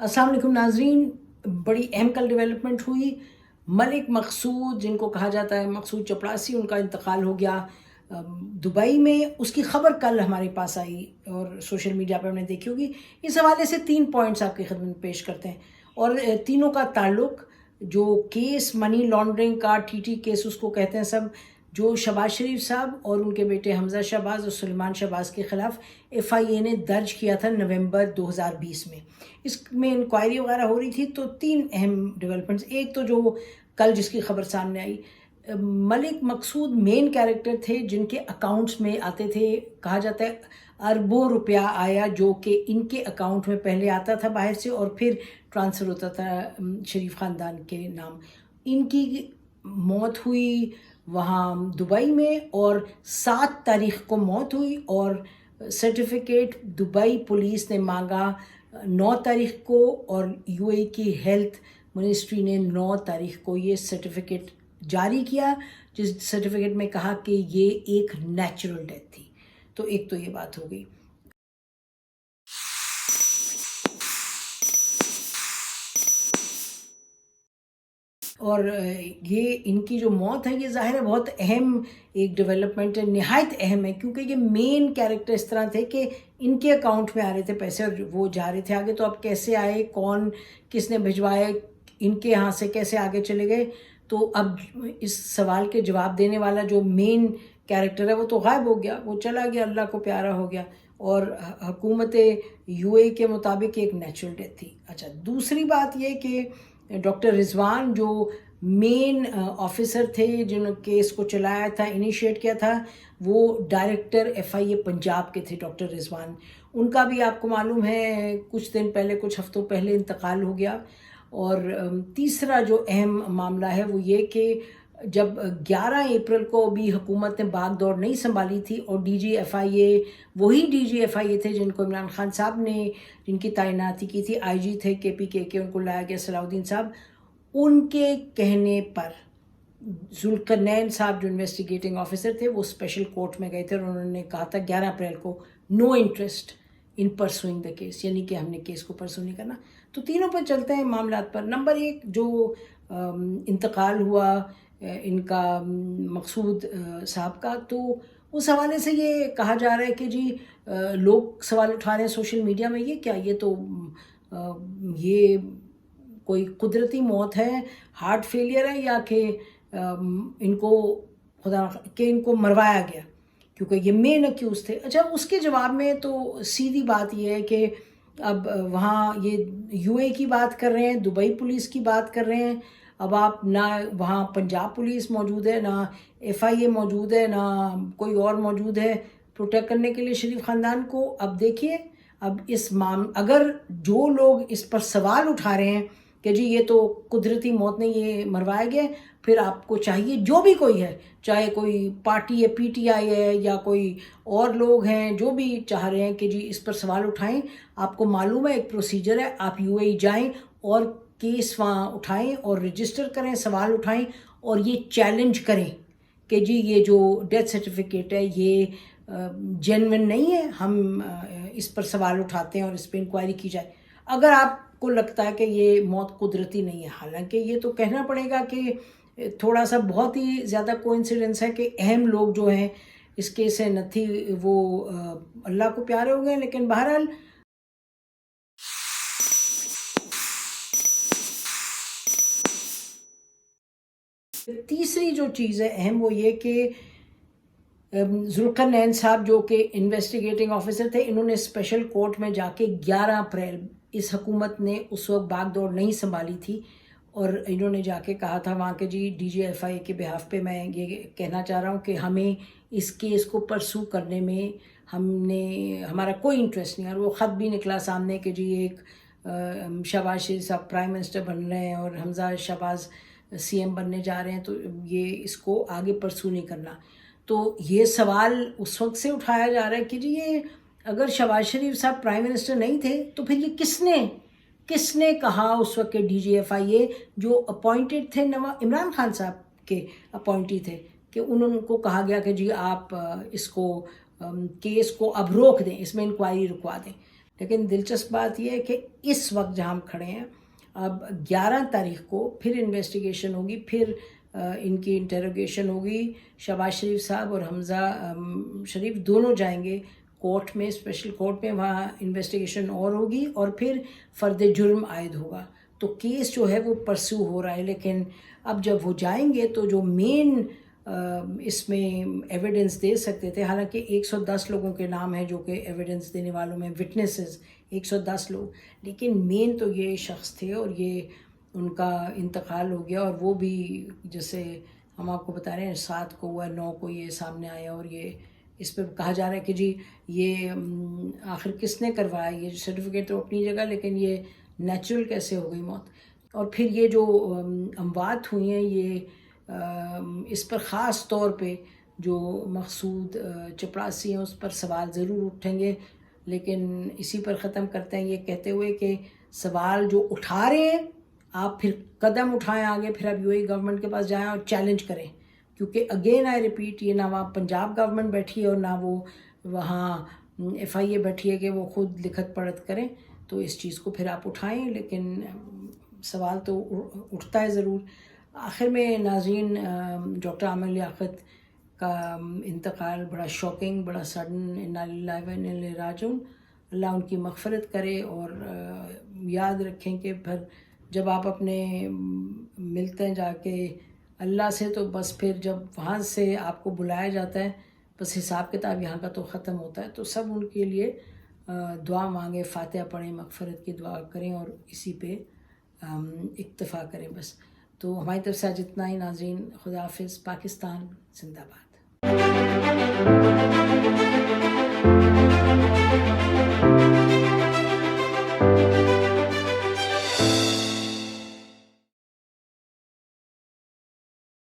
अस्सलाम वालेकुम नाजरीन, बड़ी अहम कल डेवलपमेंट हुई। मलिक मकसूद, जिनको कहा जाता है मकसूद चपड़ासी, उनका इंतकाल हो गया दुबई में। उसकी ख़बर कल हमारे पास आई और सोशल मीडिया पर हमने देखी होगी। इस हवाले से 3 पॉइंट्स आपकी खिदमत में पेश करते हैं और तीनों का ताल्लुक जो केस मनी लॉन्ड्रिंग का टीटी केस उसको कहते हैं सब, जो शहबाज शरीफ साहब और उनके बेटे हमजा शहबाज और सुलेमान शहबाज के ख़िलाफ़ एफआईए ने दर्ज किया था नवंबर 2020 में। इसमें इंक्वायरी वगैरह हो रही थी। तो 3 अहम डेवलपमेंट्स, एक तो जो कल जिसकी खबर सामने आई, मलिक मकसूद मेन कैरेक्टर थे जिनके अकाउंट्स में आते थे, कहा जाता है अरबों रुपया आया जो कि इनके अकाउंट में पहले आता था बाहर से और फिर ट्रांसफ़र होता था शरीफ ख़ानदान के नाम। इनकी मौत हुई वहाँ दुबई में और 7 तारीख़ को मौत हुई और सर्टिफिकेट दुबई पुलिस ने मांगा 9 तारीख़ को और यूएई की हेल्थ मिनिस्ट्री ने 9 तारीख़ को ये सर्टिफिकेट जारी किया, जिस सर्टिफिकेट में कहा कि ये एक नेचुरल डेथ थी। तो एक तो ये बात हो गई। और ये इनकी जो मौत है ये ज़ाहिर है बहुत अहम एक डेवलपमेंट है, नहायत अहम है, क्योंकि ये मेन कैरेक्टर इस तरह थे कि इनके अकाउंट में आ रहे थे पैसे और वो जा रहे थे आगे। तो अब कैसे आए, कौन किसने भिजवाए, इनके यहाँ से कैसे आगे चले गए, तो अब इस सवाल के जवाब देने वाला जो मेन कैरेक्टर है वो तो गायब हो गया, वो चला गया, अल्लाह को प्यारा हो गया। और हुकूमत यूएई के मुताबिक एक नेचुरल डेथ थी। अच्छा, दूसरी बात ये कि डॉक्टर रिजवान जो मेन ऑफिसर थे जिन्होंने केस को चलाया था, इनिशिएट किया था, वो डायरेक्टर एफआईए पंजाब के थे डॉक्टर रिजवान। उनका भी आपको मालूम है कुछ दिन पहले, कुछ हफ्तों पहले इंतकाल हो गया। और तीसरा जो अहम मामला है वो ये कि जब 11 अप्रैल को भी हुकूमत ने भाग दौड़ नहीं संभाली थी और डीजी एफआईए वही डीजी एफआईए थे जिनको इमरान खान साहब ने जिनकी तैनाती की थी, आईजी थे केपीके के, उनको लाया गया सलाउद्दीन साहब। उनके कहने पर जुल्करनैन साहब जो इन्वेस्टिगेटिंग ऑफिसर थे वो स्पेशल कोर्ट में गए थे और उन्होंने कहा था 11 अप्रैल को no interest in pursuing the case, यानी कि हमने केस को परसू नहीं करना। तो तीनों पर चलते हैं मामलात पर। नंबर 1 जो इंतकाल हुआ इनका मकसूद साहब का, तो उस हवाले से ये कहा जा रहा है कि जी लोग सवाल उठा रहे हैं सोशल मीडिया में, ये क्या, ये तो ये कोई कुदरती मौत है, हार्ट फेलियर है, या कि इनको खुदा कि इनको मरवाया गया, क्योंकि ये मेन अक्यूज़ थे। अच्छा, उसके जवाब में तो सीधी बात ये है कि अब वहाँ ये यूए की बात कर रहे हैं, दुबई पुलिस की बात कर रहे हैं। अब आप ना वहाँ पंजाब पुलिस मौजूद है, ना एफआईए मौजूद है, ना कोई और मौजूद है प्रोटेक्ट करने के लिए शरीफ ख़ानदान को। अब देखिए, अब अगर जो लोग इस पर सवाल उठा रहे हैं कि जी ये तो कुदरती मौत नहीं, ये मरवाया गया, फिर आपको चाहिए जो भी कोई है, चाहे कोई पार्टी है, पीटीआई है, या कोई और लोग हैं जो भी चाह रहे हैं कि जी इस पर सवाल उठाएं, आपको मालूम है एक प्रोसीजर है, आप यूएई जाएं और केस वहाँ उठाएं और रजिस्टर करें, सवाल उठाएं और ये चैलेंज करें कि जी ये जो डेथ सर्टिफिकेट है ये जेन्युइन नहीं है, हम इस पर सवाल उठाते हैं और इस पर इंक्वायरी की जाए। अगर आपको लगता है कि ये मौत कुदरती नहीं है, हालांकि ये तो कहना पड़ेगा कि थोड़ा सा बहुत ही ज़्यादा कोइंसिडेंस है कि अहम लोग जो हैं इस केस से न थी वो अल्लाह को प्यारे हो गए, लेकिन बहरहाल तीसरी जो चीज़ है अहम वो ये कि जुल्करनैन साहब जो कि इन्वेस्टिगेटिंग ऑफिसर थे, इन्होंने स्पेशल कोर्ट में जाके 11 अप्रैल, इस हुकूमत ने उस वक्त भागदौड़ नहीं संभाली थी, और इन्होंने जाके कहा था वहाँ के जी डीजीएफआई के बिहाफ पे मैं ये कहना चाह रहा हूँ कि हमें इस केस को परसू करने में हमारा कोई इंटरेस्ट नहीं है। और वो ख़त भी निकला सामने कि जी एक शहबाज शरीफ साहब प्राइम मिनिस्टर बन रहे हैं और हमजा शहबाज सीएम बनने जा रहे हैं, तो ये इसको आगे परसू नहीं करना। तो ये सवाल उस वक्त से उठाया जा रहा है कि जी ये अगर शहबाज शरीफ साहब प्राइम मिनिस्टर नहीं थे तो फिर ये किसने कहा उस वक्त के डीजीएफआईए जो अपॉइंटेड थे, इमरान खान साहब के अपॉइंटी थे, कि उनको कहा गया कि जी आप इसको केस को अब रोक दें, इसमें इंक्वायरी रुकवा दें। لیکن دلچسپ بات یہ ہے کہ اس وقت جہاں ہم کھڑے ہیں اب 11 تاریخ کو پھر انویسٹیگیشن ہوگی، پھر ان کی انٹروگیشن ہوگی. شہباز شریف صاحب اور حمزہ شریف دونوں جائیں گے کورٹ میں، اسپیشل کورٹ میں، وہاں انویسٹیگیشن اور ہوگی اور پھر فرد جرم عائد ہوگا. تو کیس جو ہے وہ پرسو ہو رہا ہے، لیکن اب جب وہ جائیں گے تو جو مین اس میں ایویڈنس دے سکتے تھے، حالانکہ 110 لوگوں کے نام ہیں جو کہ ایویڈنس دینے والوں میں وٹنسز 110 لوگ، لیکن مین تو یہ شخص تھے اور یہ ان کا انتقال ہو گیا. اور وہ بھی جیسے ہم آپ کو بتا رہے ہیں 7 کو ہوا، 9 کو یہ سامنے آیا اور یہ اس پہ کہا جا رہا ہے کہ جی یہ آخر کس نے کروایا، یہ سرٹیفکیٹ تو اپنی جگہ لیکن یہ نیچرل کیسے ہو گئی موت. اور پھر یہ جو اموات ہوئی ہیں یہ اس پر خاص طور پہ جو مقصود چپڑاسی ہیں اس پر سوال ضرور اٹھیں گے، لیکن اسی پر ختم کرتے ہیں یہ کہتے ہوئے کہ سوال جو اٹھا رہے ہیں آپ پھر قدم اٹھائیں آگے، پھر اب UAE گورنمنٹ کے پاس جائیں اور چیلنج کریں، کیونکہ اگین آئی ریپیٹ یہ نہ وہاں پنجاب گورنمنٹ بیٹھی ہے اور نہ وہ وہاں FIA بیٹھی ہے کہ وہ خود لکھت پڑھت کریں. تو اس چیز کو پھر آپ اٹھائیں، لیکن سوال تو اٹھتا ہے ضرور. آخر میں ناظرین ڈاکٹر عامر لیاقت کا انتقال بڑا شاکنگ، بڑا سڈن، انا للہ و انا الیہ راجعون. اللہ ان کی مغفرت کرے اور یاد رکھیں کہ پھر جب آپ اپنے ملتے ہیں جا کے اللہ سے تو بس پھر جب وہاں سے آپ کو بلایا جاتا ہے بس حساب کتاب یہاں کا تو ختم ہوتا ہے. تو سب ان کے لیے دعا مانگیں، فاتحہ پڑھیں، مغفرت کی دعا کریں اور اسی پہ اکتفا کریں بس. تو ہماری طرف سے آج اتنا ہی ناظرین. خدا حافظ. پاکستان زندہ باد.